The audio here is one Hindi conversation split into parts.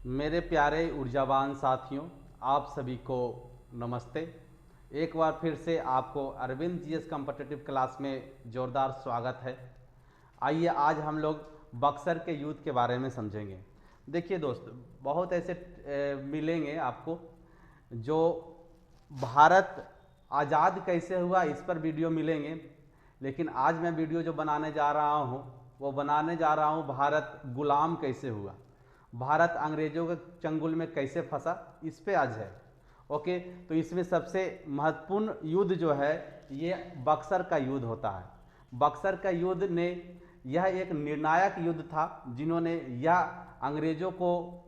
मेरे प्यारे ऊर्जावान साथियों, आप सभी को नमस्ते। एक बार फिर से आपको अरविंद जीएस कॉम्पिटिटिव क्लास में ज़ोरदार स्वागत है। आइए आज हम लोग बक्सर के युद्ध के बारे में समझेंगे। देखिए दोस्त, बहुत ऐसे मिलेंगे आपको जो भारत आज़ाद कैसे हुआ इस पर वीडियो मिलेंगे, लेकिन आज मैं वीडियो जो बनाने जा रहा हूँ वो बनाने जा रहा हूँ भारत गुलाम कैसे हुआ, भारत अंग्रेजों के चंगुल में कैसे फंसा, इस पे आज है। ओके, तो इसमें सबसे महत्वपूर्ण युद्ध जो है ये बक्सर का युद्ध होता है। बक्सर का युद्ध ने यह एक निर्णायक युद्ध था जिन्होंने यह अंग्रेजों को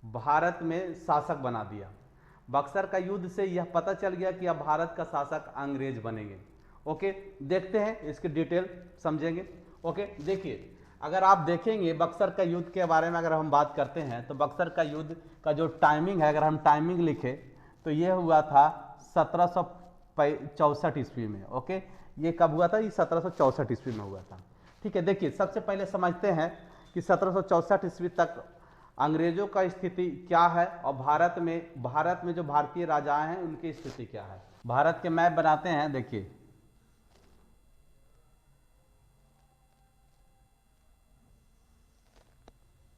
भारत में शासक बना दिया। बक्सर का युद्ध से यह पता चल गया कि अब भारत का शासक अंग्रेज बनेंगे। ओके, देखते हैं इसकी डिटेल समझेंगे। ओके, देखिए, अगर आप देखेंगे बक्सर का युद्ध के बारे में अगर हम बात करते हैं तो बक्सर का युद्ध का जो टाइमिंग है, अगर हम टाइमिंग लिखें तो ये हुआ था 1764 ईस्वी में। ओके, ये कब हुआ था? ये 1764 ईस्वी में हुआ था। ठीक है, देखिए सबसे पहले समझते हैं कि 1764 ईस्वी तक अंग्रेजों का स्थिति क्या है और भारत में जो भारतीय राजा हैं उनकी स्थिति क्या है। भारत के मैप बनाते हैं। देखिए,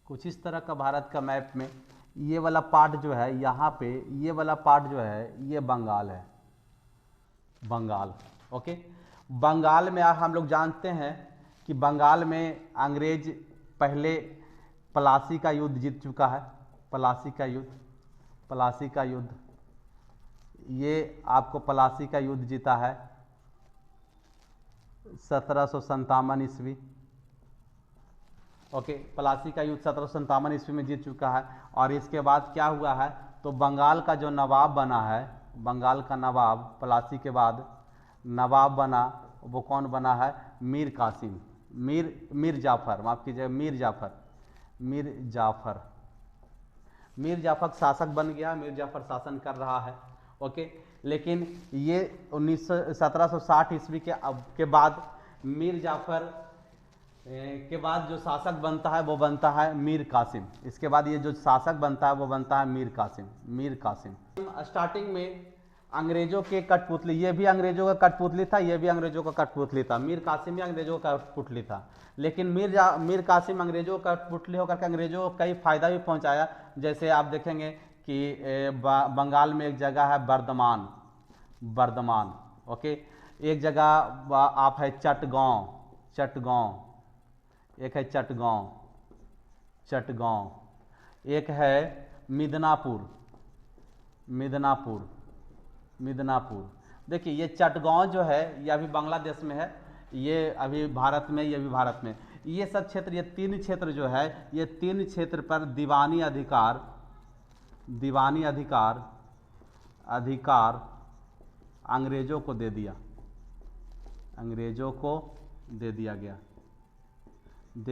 कुछ इस तरह का भारत का मैप में ये वाला पार्ट जो है, यहाँ पे ये वाला पार्ट जो है ये बंगाल है, बंगाल। ओके, बंगाल में हम लोग जानते हैं कि बंगाल में अंग्रेज पहले प्लासी का युद्ध जीत चुका है। प्लासी का युद्ध ये आपको प्लासी का युद्ध जीता है 1757 ईस्वी। ओके, प्लासी का युद्ध 1757 ईस्वी में जीत चुका है। और इसके बाद क्या हुआ है, तो बंगाल का जो नवाब बना है, बंगाल का नवाब प्लासी के बाद नवाब बना, वो कौन बना है? मीर कासिम, मीर जाफर, माफ कीजिएगा, मीर जाफर शासक बन गया। मीर जाफर शासन कर रहा है। ओके, लेकिन ये 1760 ईस्वी के बाद मीर जाफर के बाद जो शासक बनता है वो बनता है मीर कासिम। इसके बाद ये जो शासक बनता है वो बनता है मीर कासिम। स्टार्टिंग में अंग्रेजों के कठपुतली, ये भी अंग्रेजों का कठपुतली था, ये भी अंग्रेजों का कठपुतली था। मीर कासिम भी अंग्रेजों का कठपुतली था, लेकिन मीर कासिम अंग्रेजों का कठपुतली होकर के अंग्रेजों को कई फायदा भी पहुंचाया। जैसे आप देखेंगे कि बंगाल में एक जगह है बर्दमान। ओके, एक जगह आप है चटगांव, एक है चटगांव, एक है मिदनापुर। देखिए, ये चटगांव जो है ये अभी बांग्लादेश में है, ये अभी भारत में, ये भी भारत में। ये सब क्षेत्र, ये तीन क्षेत्र जो है, ये तीन क्षेत्र पर दीवानी अधिकार अंग्रेजों को दे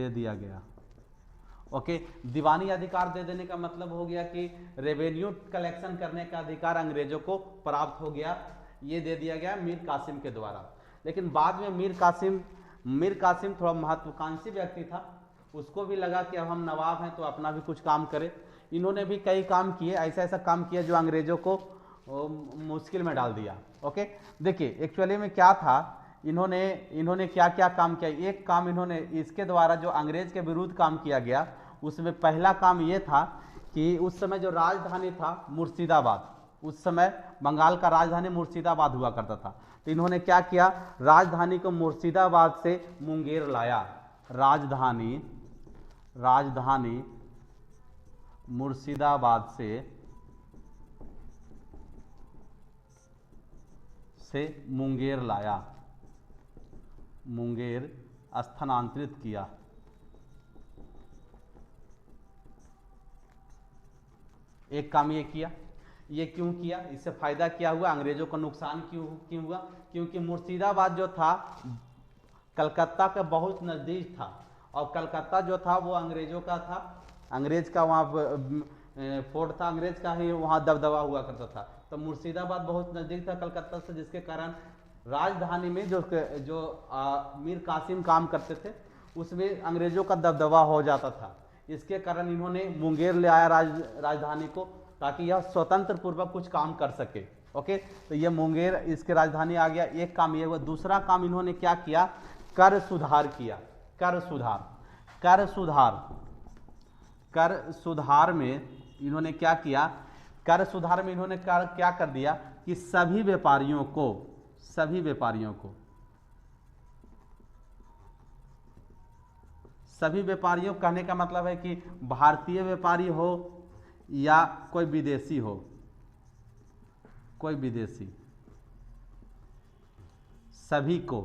दिया गया। ओके, दीवानी अधिकार दे देने का मतलब हो गया कि रेवेन्यू कलेक्शन करने का अधिकार अंग्रेजों को प्राप्त हो गया। ये दे दिया गया मीर कासिम के द्वारा। लेकिन बाद में मीर कासिम थोड़ा महत्वाकांक्षी व्यक्ति था, उसको भी लगा कि अब हम नवाब हैं तो अपना भी कुछ काम करें। इन्होंने भी कई काम किए, ऐसा काम किया जो अंग्रेजों को मुश्किल में डाल दिया। ओके, देखिए एक्चुअली में क्या था, इन्होंने क्या क्या काम किया। एक काम इन्होंने इसके द्वारा जो अंग्रेज के विरुद्ध काम किया गया, उसमें पहला काम ये था कि उस समय जो राजधानी था मुर्शिदाबाद, उस समय बंगाल का राजधानी मुर्शिदाबाद हुआ करता था। तो इन्होंने क्या किया, राजधानी को मुर्शिदाबाद से मुंगेर लाया। राजधानी मुर्शिदाबाद से मुंगेर लाया, मुंगेर स्थानांतरित किया। एक काम ये किया। ये क्यों किया? इससे फायदा क्या हुआ? अंग्रेजों को नुकसान क्यों हुआ? क्योंकि मुर्शिदाबाद जो था कलकत्ता के बहुत नज़दीक था, और कलकत्ता जो था वो अंग्रेजों का था, अंग्रेज का वहाँ फोर्ट था, अंग्रेज का ही वहाँ दबदबा हुआ करता था। तो मुर्शिदाबाद बहुत नज़दीक था कलकत्ता से, जिसके कारण राजधानी में जो मीर कासिम काम करते थे उसमें अंग्रेजों का दबदबा हो जाता था। इसके कारण इन्होंने मुंगेर ले आया राजधानी को, ताकि यह स्वतंत्र पूर्वक कुछ काम कर सके। ओके, तो ये मुंगेर इसके राजधानी आ गया। एक काम ये हुआ। दूसरा काम इन्होंने क्या किया, कर सुधार किया। कर सुधार में इन्होंने क्या किया, कर सुधार में इन्होंने क्या कर दिया कि सभी व्यापारियों कहने का मतलब है कि भारतीय व्यापारी हो या कोई विदेशी हो, सभी को,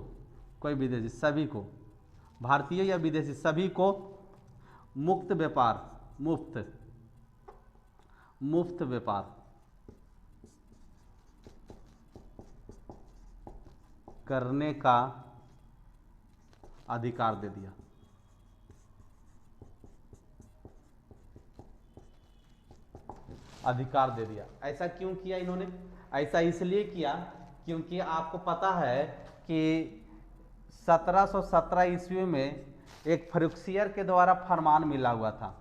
भारतीय या विदेशी सभी को मुक्त व्यापार करने का अधिकार दे दिया। ऐसा क्यों किया इन्होंने? ऐसा इसलिए किया क्योंकि आपको पता है कि 1717 ईस्वी में एक फर्रुखसियर के द्वारा फरमान मिला हुआ था।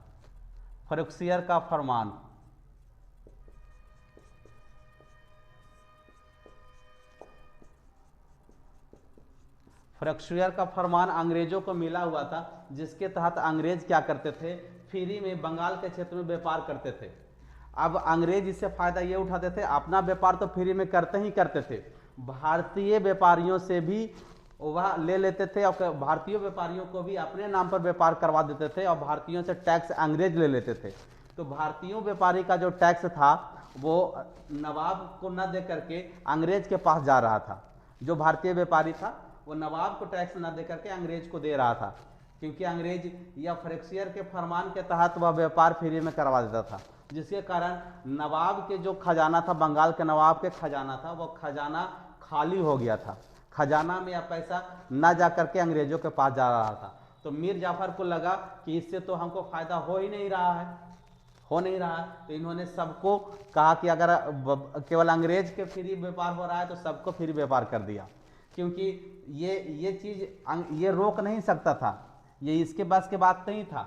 फर्रुखसियर का फरमान अंग्रेजों को मिला हुआ था, जिसके तहत अंग्रेज क्या करते थे, फ्री में बंगाल के क्षेत्र में व्यापार करते थे। अब अंग्रेज इससे फायदा ये उठाते थे, अपना व्यापार तो फ्री में करते थे, भारतीय व्यापारियों से भी वह ले लेते थे और भारतीय व्यापारियों को भी अपने नाम पर व्यापार करवा देते थे और भारतीयों से टैक्स अंग्रेज ले लेते थे। तो भारतीयों व्यापारी का जो टैक्स था वो नवाब को न दे करके अंग्रेज के पास जा रहा था। जो भारतीय व्यापारी था वो नवाब को टैक्स न दे करके अंग्रेज को दे रहा था, क्योंकि अंग्रेज या फर्रुखसियर के फरमान के तहत वह व्यापार फ्री में करवा देता था, जिसके कारण नवाब के जो खजाना था, बंगाल के नवाब के खजाना था, वो खजाना खाली हो गया था। खजाना में यह पैसा न जा करके अंग्रेजों के पास जा रहा था। तो मीर जाफर को लगा कि इससे तो हमको फायदा हो नहीं रहा है। तो इन्होंने सबको कहा कि अगर केवल अंग्रेज के फ्री व्यापार हो रहा है तो सबको फ्री व्यापार कर दिया, क्योंकि ये चीज ये रोक नहीं सकता था, ये इसके बस के बात नहीं था।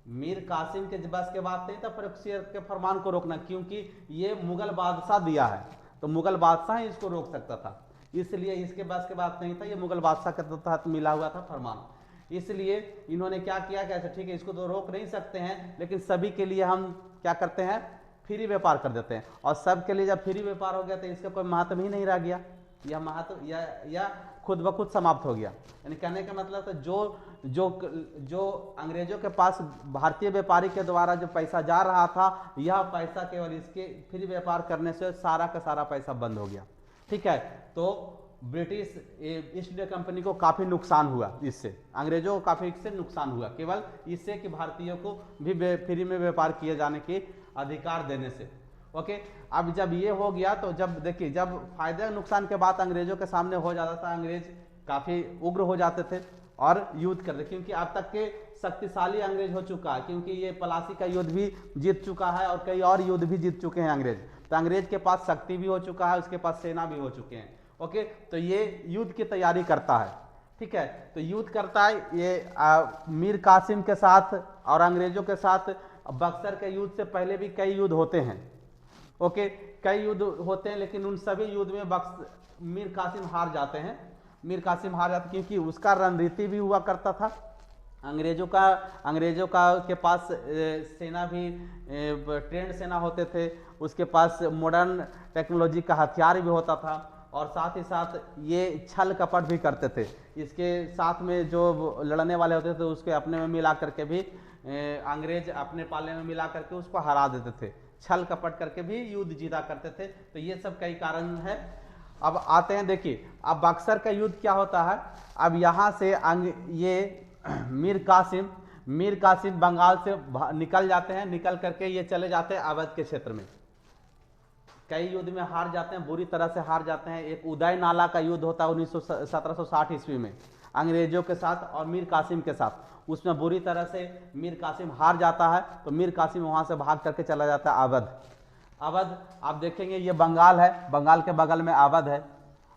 मीर कासिम के बस के बात नहीं था फर्रुखसियर के फरमान को रोकना, क्योंकि ये मुगल बादशाह दिया है, तो मुगल बादशाह ही इसको रोक सकता था, इसलिए इसके बस के बात नहीं था। ये मुगल बादशाह के तहत मिला हुआ था फरमान, इसलिए इन्होंने क्या किया कि अच्छा ठीक है, इसको तो रोक नहीं सकते हैं, लेकिन सभी के लिए हम क्या करते हैं, फ्री व्यापार कर देते हैं। और सबके लिए जब फ्री व्यापार हो गया तो इसका कोई महत्व ही नहीं रह गया, यह महत्व या खुद ब खुद समाप्त हो गया। यानी कहने का मतलब तो जो अंग्रेजों के पास भारतीय व्यापारी के द्वारा जो पैसा जा रहा था, यह पैसा केवल इसके फ्री व्यापार करने से सारा का सारा पैसा बंद हो गया। ठीक है, तो ब्रिटिश ईस्ट इंडिया कंपनी को काफ़ी नुकसान हुआ, इससे अंग्रेजों को काफ़ी इससे नुकसान हुआ, केवल इससे कि भारतीयों को भी फ्री में व्यापार किए जाने के अधिकार देने से। ओके, अब जब ये हो गया तो जब देखिए, जब फायदे नुकसान के बाद अंग्रेजों के सामने हो जाता था, अंग्रेज काफ़ी उग्र हो जाते थे और युद्ध करते, क्योंकि अब तक के शक्तिशाली अंग्रेज हो चुका है, क्योंकि ये प्लासी का युद्ध भी जीत चुका है और कई और युद्ध भी जीत चुके हैं अंग्रेज। तो अंग्रेज के पास शक्ति भी हो चुका है, उसके पास सेना भी हो चुके हैं। ओके, तो ये युद्ध की तैयारी करता है। ठीक है, तो युद्ध करता है ये मीर कासिम के साथ और अंग्रेजों के साथ। बक्सर के युद्ध से पहले भी कई युद्ध होते हैं। ओके, कई युद्ध होते हैं, लेकिन उन सभी युद्ध में मीर कासिम हार जाते हैं। क्योंकि उसका रणनीति भी हुआ करता था। अंग्रेजों का के पास सेना भी ट्रेंड सेना होते थे, उसके पास मॉडर्न टेक्नोलॉजी का हथियार भी होता था, और साथ ही साथ ये छल कपट भी करते थे। इसके साथ में जो लड़ने वाले होते थे उसके अपने में मिला करके भी अंग्रेज अपने पाले में मिला करके उसको हरा देते थे, छल कपट करके भी युद्ध जीता करते थे। तो ये सब कई कारण है। अब आते हैं, देखिए अब बक्सर का युद्ध क्या होता है। अब यहाँ से ये मीर कासिम बंगाल से निकल जाते हैं, निकल करके ये चले जाते हैं अवध के क्षेत्र में। कई युद्ध में हार जाते हैं, बुरी तरह से हार जाते हैं। एक उदय नाला का युद्ध होता है 1760 ईस्वी में अंग्रेजों के साथ और मीर कासिम के साथ। उसमें बुरी तरह से मीर कासिम हार जाता है, तो मीर कासिम वहाँ से भाग करके चला जाता है अवध। आप देखेंगे ये बंगाल है, बंगाल के बगल में अवध है।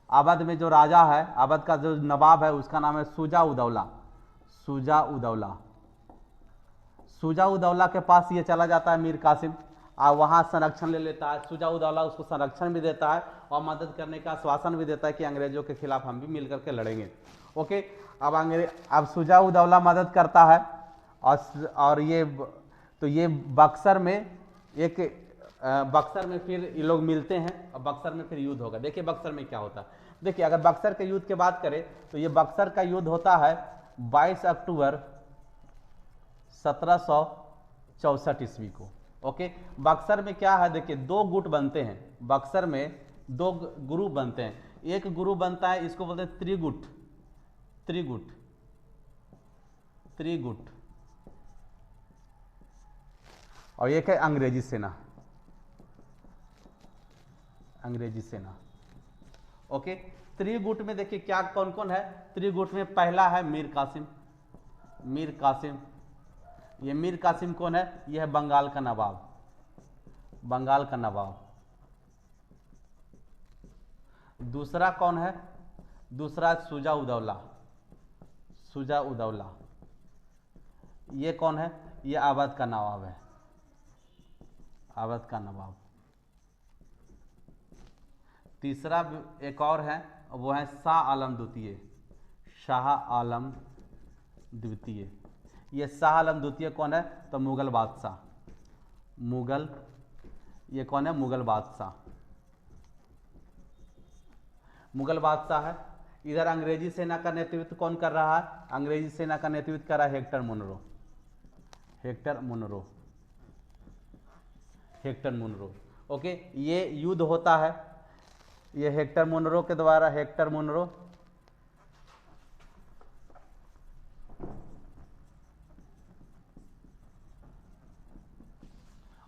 अवध में जो राजा है, अवध का जो नवाब है, उसका नाम है शुजा उदौला। शुजा-उद-दौला के पास ये चला जाता है मीर कासिम, और वहाँ संरक्षण ले लेता है। शुजा-उद-दौला उसको संरक्षण भी देता है और मदद करने का आश्वासन भी देता है कि अंग्रेजों के खिलाफ हम भी मिल करके लड़ेंगे। ओके, अब शुजा-उद-दौला मदद करता है और ये बक्सर में फिर ये लोग मिलते हैं और बक्सर में फिर युद्ध होगा। देखिए बक्सर में क्या होता है। देखिए अगर बक्सर के युद्ध की बात करें तो ये बक्सर का युद्ध होता है 22 अक्टूबर 1764 ईस्वी को। ओके, बक्सर में क्या है, देखिए दो गुट बनते हैं, बक्सर में दो ग्रुप बनते हैं। एक ग्रुप बनता है, इसको बोलते हैं त्रिगुट, और एक है अंग्रेजी सेना। ओके, त्रिगुट में देखिए क्या कौन कौन है। त्रिगुट में पहला है मीर कासिम। ये मीर कासिम कौन है? यह है बंगाल का नवाब। दूसरा कौन है? दूसरा शुजा-उद-दौला। ये कौन है? ये अवध का नवाब है, तीसरा एक और है, वो है शाह आलम द्वितीय। ये शाह आलम द्वितीय कौन है? तो मुगल बादशाह। ये कौन है? मुगल बादशाह है। इधर अंग्रेजी सेना का नेतृत्व कौन कर रहा है? अंग्रेजी सेना का नेतृत्व कर रहा है हेक्टर मुनरो। ओके, ये युद्ध होता है, ये हेक्टर मुनरो के द्वारा,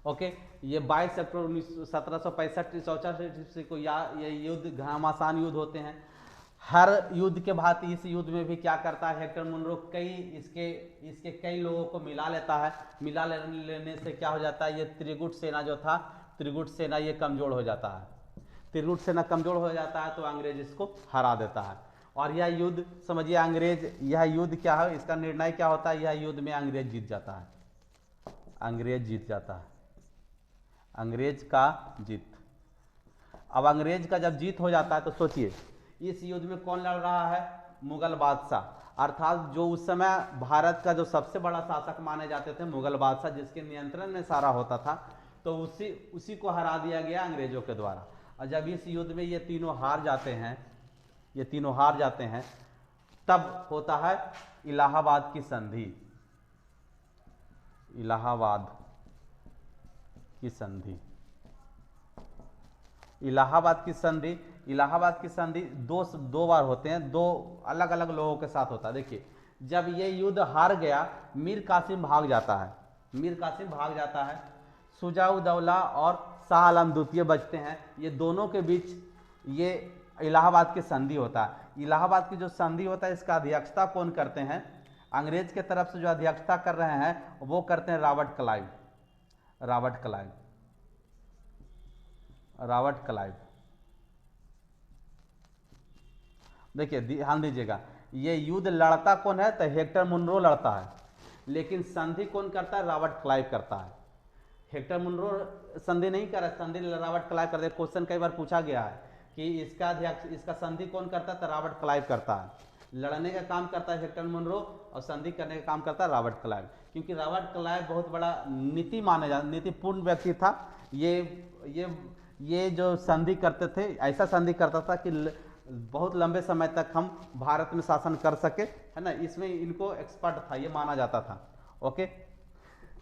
ओके, ये 22 अक्टूबर 1765 को ये युद्ध घमासान युद्ध होते हैं। हर युद्ध के भांति इस युद्ध में भी क्या करता है हेक्टर मुनरो, इसके कई लोगों को मिला लेता है। मिला लेने से क्या हो जाता है, ये त्रिगुट सेना ये कमजोर हो जाता है। तो अंग्रेज इसको हरा देता है। और यह युद्ध समझिए, यह युद्ध क्या है, इसका निर्णय क्या होता है? यह युद्ध में अंग्रेज जीत जाता है। अंग्रेज का जीत। अब अंग्रेज का जब जीत हो जाता है तो सोचिए, इस युद्ध में कौन लड़ रहा है? मुगल बादशाह, अर्थात जो उस समय भारत का जो सबसे बड़ा शासक माने जाते थे मुगल बादशाह, जिसके नियंत्रण में सारा होता था, तो उसी को हरा दिया गया अंग्रेजों के द्वारा। और जब इस युद्ध में ये तीनों हार जाते हैं, तब होता है इलाहाबाद की संधि। इलाहाबाद की संधि दो बार होते हैं, दो अलग अलग लोगों के साथ होता है। देखिए जब ये युद्ध हार गया, मीर कासिम भाग जाता है, शुजा-उद-दौला और शाह आलम द्वितीय बचते हैं। ये दोनों के बीच ये इलाहाबाद की संधि होता है। इलाहाबाद की जो संधि होता है, इसका अध्यक्षता कौन करते हैं? अंग्रेज के तरफ से जो अध्यक्षता कर रहे हैं वो करते हैं रॉबर्ट क्लाइव। देखिए ध्यान दीजिएगा, ये युद्ध लड़ता कौन है? तो हेक्टर मुनरो लड़ता है, लेकिन संधि कौन करता है? रॉबर्ट क्लाइव करता है। हेक्टर मुनरो संधि नहीं कर रहा, संधि रॉबर्ट क्लाइव करते। क्वेश्चन कई बार पूछा गया है कि इसका संधि कौन करता है? तो रॉबर्ट क्लाइव करता है। लड़ने का काम करता है हेक्टर मुनरो और संधि करने का काम करता है रॉबर्ट क्लाइव, क्योंकि रॉबर्ट क्लाइव बहुत बड़ा नीतिपूर्ण व्यक्ति था। ये जो संधि करते थे, ऐसा संधि करता था कि बहुत लंबे समय तक हम भारत में शासन कर सके, है ना, इसमें इनको एक्सपर्ट था, ये माना जाता था। ओके,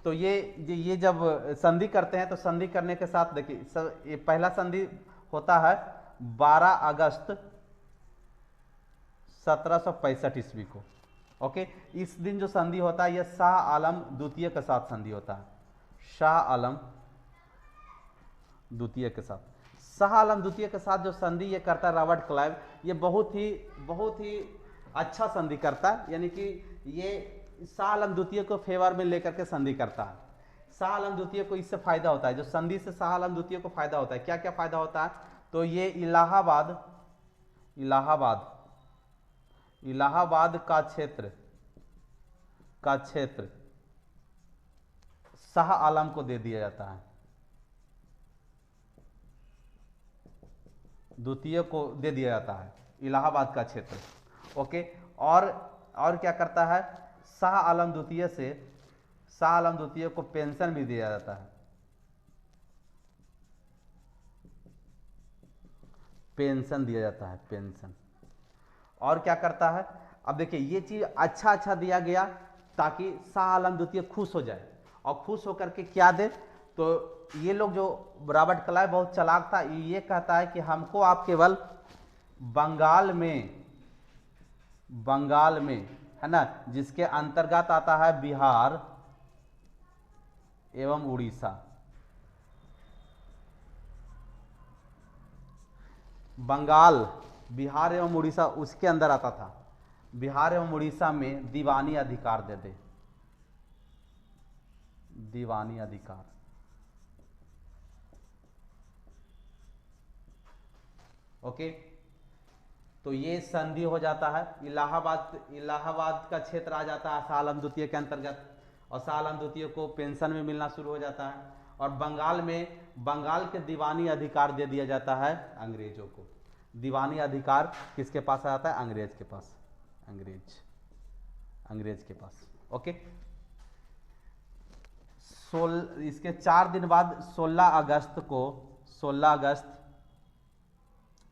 तो ये जब संधि करते हैं तो संधि करने के साथ देखिए, ये पहला संधि होता है 12 अगस्त 1765 ईस्वी को। ओके, इस दिन जो संधि होता है, यह शाह आलम द्वितीय के साथ संधि होता है। शाह आलम द्वितीय के साथ जो संधि ये करता है रॉबर्ट क्लाइव, ये बहुत ही अच्छा संधि करता है। यानी कि ये शाह आलम द्वितीय को फेवर में लेकर के संधि करता है। शाह आलम द्वितीय को इससे फायदा होता है, जो संधि से शाह आलम द्वितीय को फायदा होता है। क्या क्या फायदा होता है? तो ये इलाहाबाद का क्षेत्र शाह आलम को दे दिया जाता है, द्वितीय को दे दिया जाता है इलाहाबाद का क्षेत्र। ओके, और क्या करता है, शाह आलम द्वितीय को पेंशन भी दिया जाता है, पेंशन दिया जाता है, पेंशन। और क्या करता है, अब देखिए ये चीज अच्छा दिया गया ताकि शाह आलम द्वितीय खुश हो जाए, और खुश होकर के क्या दे, तो ये लोग जो रॉबर्ट क्लाइव बहुत चालाक था, ये कहता है कि हमको आप केवल बंगाल में है ना, जिसके अंतर्गत आता है बिहार एवं उड़ीसा, बंगाल, बिहार एवं उड़ीसा उसके अंदर आता था, बिहार एवं उड़ीसा में दीवानी अधिकार दे दे, दीवानी अधिकार। ओके, तो ये संधि हो जाता है, इलाहाबाद का क्षेत्र आ जाता है शाह आलम द्वितीय के अंतर्गत, और शाह आलम द्वितीय को पेंशन में मिलना शुरू हो जाता है, और बंगाल के दीवानी अधिकार दे दिया जाता है अंग्रेजों को। दीवानी अधिकार किसके पास आ जाता है, अंग्रेज के पास, अंग्रेज के पास। ओके, इसके 4 दिन बाद 16 अगस्त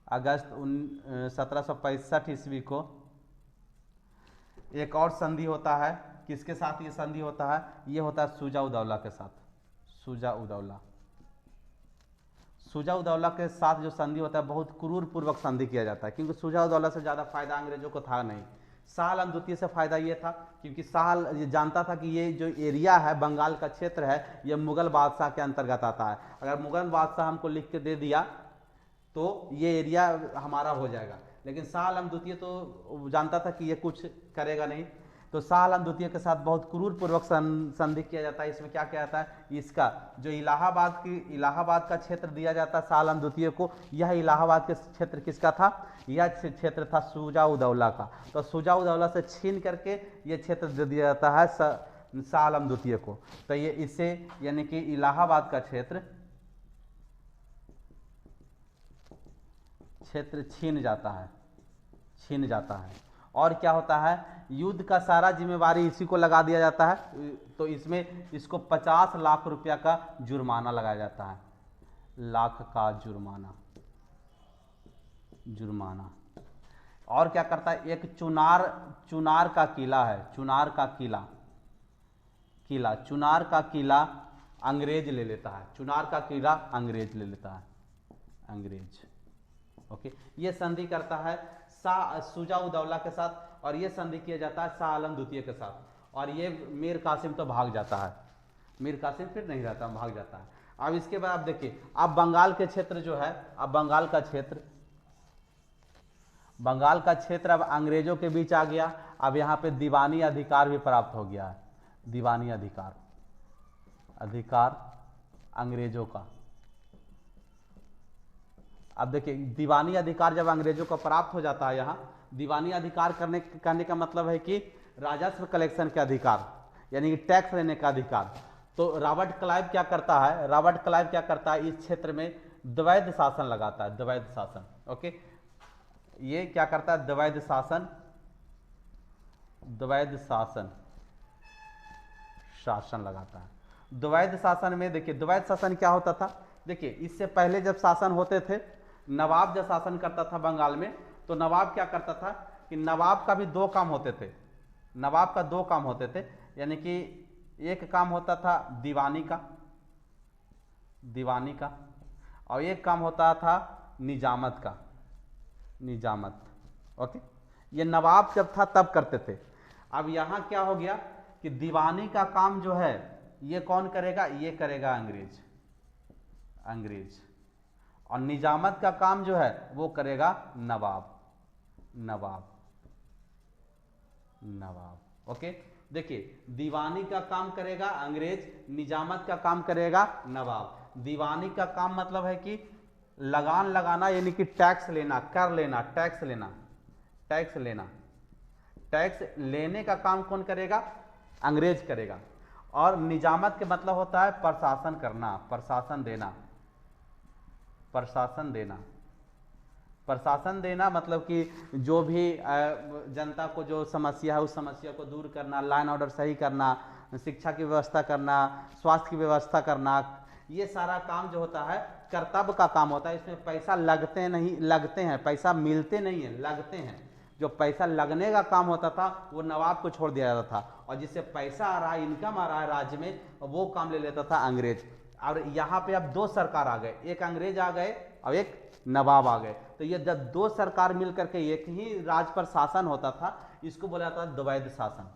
1765 ईस्वी को एक और संधि होता है। किसके साथ ये संधि होता है, ये होता है शुजा-उद-दौला के साथ, शुजा-उद-दौला के साथ जो संधि होता है बहुत क्रूर पूर्वक संधि किया जाता है, क्योंकि शुजा-उद-दौला से ज़्यादा फायदा अंग्रेजों को था नहीं। शाह आलम द्वितीय से फायदा ये था क्योंकि शाह ये जानता था कि ये जो एरिया है, बंगाल का क्षेत्र है, ये मुगल बादशाह के अंतर्गत आता है, अगर मुगल बादशाह हमको लिख के दे दिया तो ये एरिया हमारा हो जाएगा। लेकिन शाह आलम द्वितीय तो जानता था कि ये कुछ करेगा नहीं, तो शाह आलम द्वितीय के साथ बहुत क्रूर पूर्वक संधि किया जाता है। इसमें क्या किया जाता है, इसका जो इलाहाबाद का क्षेत्र दिया जाता है शाह आलम द्वितीय को, यह इलाहाबाद के क्षेत्र किसका था, यह क्षेत्र था शुजा-उद-दौला का। तो शुजा-उद-दौला से छीन करके ये क्षेत्र दे दिया जाता है शाह आलम द्वितीय को। तो ये इससे यानी कि इलाहाबाद का क्षेत्र छीन जाता है। और क्या होता है, युद्ध का सारा जिम्मेवारी इसी को लगा दिया जाता है, तो इसमें इसको 50 लाख रुपया का जुर्माना लगाया जाता है, लाख का जुर्माना। और क्या करता है, एक चुनार का किला है, चुनार का किला अंग्रेज ले लेता है, चुनार का किला अंग्रेज ले लेता है, अंग्रेज। ओके, ये संधि करता है शुजा-उद-दौला के साथ, और ये संधि किया जाता है शाह आलम द्वितीय के साथ। और ये मीर कासिम तो भाग जाता है, मीर कासिम फिर नहीं रहता, भाग जाता है। अब इसके बाद आप देखिए, अब बंगाल के क्षेत्र जो है, अब बंगाल का क्षेत्र अब अंग्रेजों के बीच आ गया। अब यहाँ पे दीवानी अधिकार भी प्राप्त हो गया है, दीवानी अधिकार अंग्रेजों का। अब देखिए, दीवानी अधिकार जब अंग्रेजों को प्राप्त हो जाता है, यहाँ दीवानी अधिकार करने का मतलब है कि राजस्व कलेक्शन के अधिकार, यानी कि टैक्स लेने का अधिकार। तो रॉबर्ट क्लाइव क्या करता है, इस क्षेत्र में द्वैध शासन लगाता है, द्वैध शासन। ओके, ये क्या करता है, द्वैध शासन लगाता है। द्वैध शासन में देखिए, द्वैध शासन क्या होता था, देखिए इससे पहले जब शासन होते थे, नवाब जब शासन करता था बंगाल में, तो नवाब क्या करता था कि नवाब का भी 2 काम होते थे, नवाब का 2 काम होते थे, यानी कि एक काम होता था दीवानी का, और एक काम होता था निजामत का, ओके, ये नवाब जब था तब करते थे। अब यहाँ क्या हो गया कि दीवानी का काम जो है ये कौन करेगा, ये करेगा अंग्रेज, और निजामत का काम जो है वो करेगा नवाब। ओके, देखिए दीवानी का काम करेगा अंग्रेज, निजामत का काम करेगा नवाब। दीवानी का काम मतलब है कि लगान लगाना, यानी कि टैक्स लेना, कर लेना, टैक्स लेना। टैक्स लेने का काम कौन करेगा, अंग्रेज करेगा। और निजामत के मतलब होता है प्रशासन करना, प्रशासन देना, प्रशासन देना, प्रशासन देना मतलब कि जो भी जनता को जो समस्या है उस समस्या को दूर करना, लाइन ऑर्डर सही करना, शिक्षा की व्यवस्था करना, स्वास्थ्य की व्यवस्था करना, ये सारा काम जो होता है कर्तव्य का काम होता है। इसमें पैसा लगते नहीं, लगते हैं, पैसा मिलते नहीं है, लगते हैं। जो पैसा लगने का काम होता था वो नवाब को छोड़ दिया जाता था, और जिससे पैसा आ रहा है, इनकम आ रहा है राज्य में, वो काम ले लेता था अंग्रेज। और यहाँ पे अब दो सरकार आ गए, एक अंग्रेज आ गए और एक नवाब आ गए। तो ये जब दो सरकार मिलकर के एक ही राज पर शासन होता था, इसको बोला जाता था द्वैध शासन।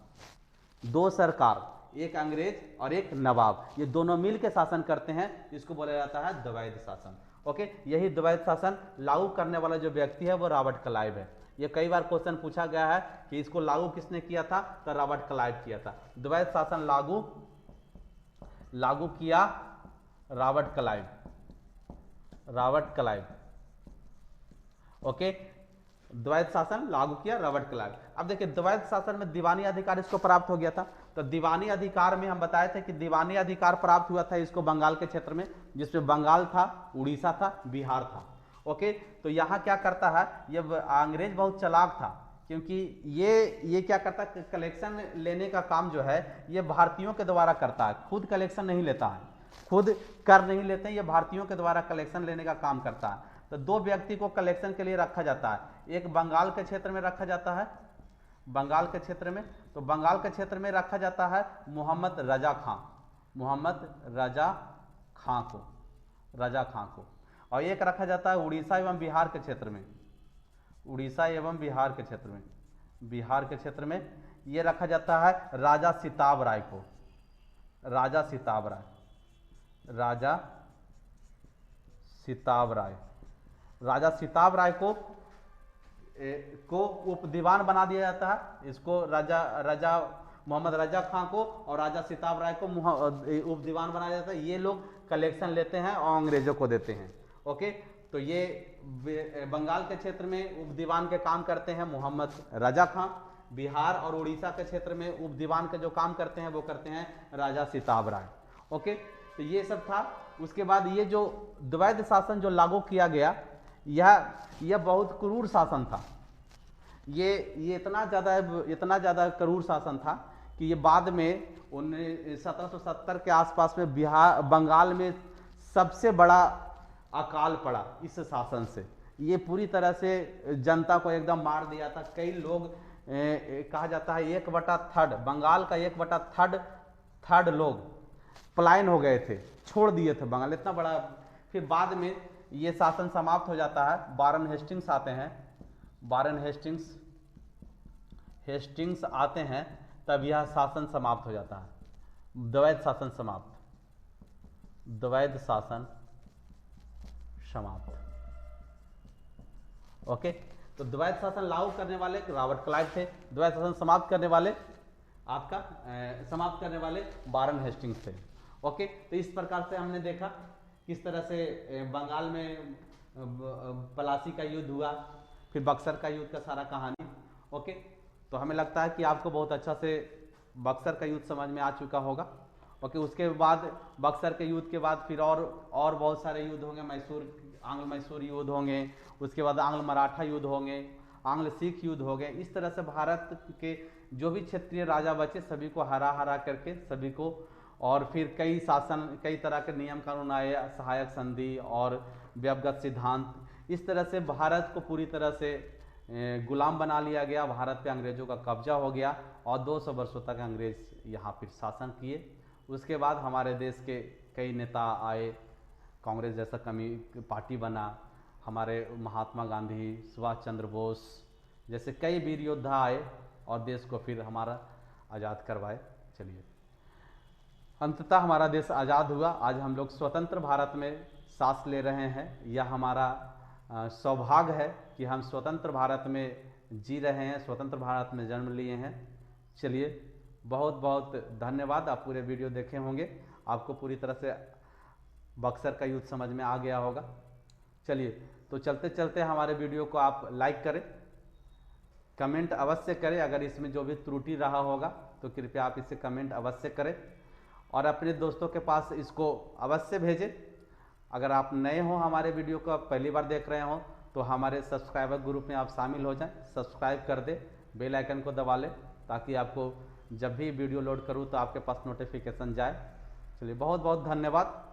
दो सरकार, एक अंग्रेज और एक नवाब, ये दोनों मिल के शासन करते हैं, इसको बोला जाता है द्वैध शासन। ओके, यही द्वैध शासन लागू करने वाला जो व्यक्ति है वो रॉबर्ट क्लाइव है। ये कई बार क्वेश्चन पूछा गया है कि इसको लागू किसने किया था, तो रॉबर्ट क्लाइव किया था। द्वैध शासन लागू किया Robert Clive, Robert Clive. Okay, द्वैध शासन लागू किया रॉबर्ट क्लाइव। अब देखिए द्वैध शासन में दीवानी अधिकार इसको प्राप्त हो गया था। तो दीवानी अधिकार में हम बताए थे कि दीवानी अधिकार प्राप्त हुआ था इसको बंगाल के क्षेत्र में, जिसमें बंगाल था, उड़ीसा था, बिहार था। ओके, तो यहाँ क्या करता है, ये अंग्रेज बहुत चालाक था, क्योंकि ये क्या करता है, कलेक्शन लेने का काम जो है ये भारतीयों के द्वारा करता है, खुद कलेक्शन नहीं लेता है, खुद कर नहीं लेते हैं, ये भारतीयों के द्वारा कलेक्शन लेने का काम करता है। तो दो व्यक्ति को कलेक्शन के लिए रखा जाता है, एक बंगाल के क्षेत्र में रखा जाता है, बंगाल के क्षेत्र में, तो बंगाल के क्षेत्र में रखा जाता है मोहम्मद रजा खां, मोहम्मद रजा खां को, रजा खां को। और एक रखा जाता है उड़ीसा एवं बिहार के क्षेत्र में, उड़ीसा एवं बिहार के क्षेत्र में, बिहार के क्षेत्र में ये रखा जाता है राजा सिताब राय को, राजा सिताब राय, राजा सिताब राय, राजा सिताब राय को उप दीवान बना दिया जाता है। इसको राजा मोहम्मद रजा खां को और राजा सिताब राय को उप दीवान बनाया जाता है। ये लोग कलेक्शन लेते हैं और अंग्रेजों को देते हैं। ओके, तो ये बंगाल के क्षेत्र में उप दीवान के काम करते हैं मोहम्मद रजा खां, बिहार और उड़ीसा के क्षेत्र में उप दीवान के जो काम करते हैं वो करते हैं राजा सिताब राय। ओके, तो ये सब था। उसके बाद ये जो द्वैध शासन जो लागू किया गया, यह बहुत क्रूर शासन था। ये इतना ज़्यादा क्रूर शासन था कि ये बाद में 1770 के आसपास में बंगाल में सबसे बड़ा अकाल पड़ा इस शासन से। ये पूरी तरह से जनता को एकदम मार दिया था। कई लोग कहा जाता है 1/3 बंगाल का 1/3 लोग पलायन हो गए थे, छोड़ दिए थे बंगाल, इतना बड़ा। फिर बाद में ये शासन समाप्त हो जाता है, वारेन हेस्टिंग्स आते हैं, वारेन हेस्टिंग्स आते हैं, तब यह शासन समाप्त हो जाता है, द्वैध शासन समाप्त, द्वैध शासन समाप्त। ओके, तो द्वैध शासन लागू करने वाले रॉबर्ट क्लाइव थे, द्वैध शासन समाप्त करने वाले वारेन हेस्टिंग्स थे। ओके, तो इस प्रकार से हमने देखा किस तरह से बंगाल में पलासी का युद्ध हुआ, फिर बक्सर का युद्ध का सारा कहानी। ओके, तो हमें लगता है कि आपको बहुत अच्छा से बक्सर का युद्ध समझ में आ चुका होगा। ओके, उसके बाद बक्सर के युद्ध के बाद फिर और बहुत सारे युद्ध होंगे, आंग्ल मैसूर युद्ध होंगे, उसके बाद आंग्ल मराठा युद्ध होंगे, आंग्ल सिख युद्ध हो गए। इस तरह से भारत के जो भी क्षेत्रीय राजा बचे सभी को हरा करके सभी को, और फिर कई तरह के नियम कानून आए, सहायक संधि और व्यवगत सिद्धांत। इस तरह से भारत को पूरी तरह से गुलाम बना लिया गया, भारत पे अंग्रेजों का कब्जा हो गया और 200 वर्षों तक अंग्रेज यहाँ फिर शासन किए। उसके बाद हमारे देश के कई नेता आए, कांग्रेस जैसा पार्टी बना, हमारे महात्मा गांधी, सुभाष चंद्र बोस जैसे कई वीर योद्धा आए और देश को फिर हमारा आज़ाद करवाए। चलिए, अंततः हमारा देश आज़ाद हुआ। आज हम लोग स्वतंत्र भारत में सांस ले रहे हैं। यह हमारा सौभाग्य है कि हम स्वतंत्र भारत में जी रहे हैं, स्वतंत्र भारत में जन्म लिए हैं। चलिए, बहुत बहुत धन्यवाद। आप पूरे वीडियो देखे होंगे, आपको पूरी तरह से बक्सर का युद्ध समझ में आ गया होगा। चलिए, तो चलते चलते हमारे वीडियो को आप लाइक करें, कमेंट अवश्य करें। अगर इसमें जो भी त्रुटि रहा होगा तो कृपया आप इसे कमेंट अवश्य करें। और अपने दोस्तों के पास इसको अवश्य भेजें। अगर आप नए हो, हमारे वीडियो को आप पहली बार देख रहे हो, तो हमारे सब्सक्राइबर ग्रुप में आप शामिल हो जाएं, सब्सक्राइब कर दें, बेल आइकन को दबा लें, ताकि आपको जब भी वीडियो लोड करूं तो आपके पास नोटिफिकेशन जाए। चलिए, बहुत बहुत धन्यवाद।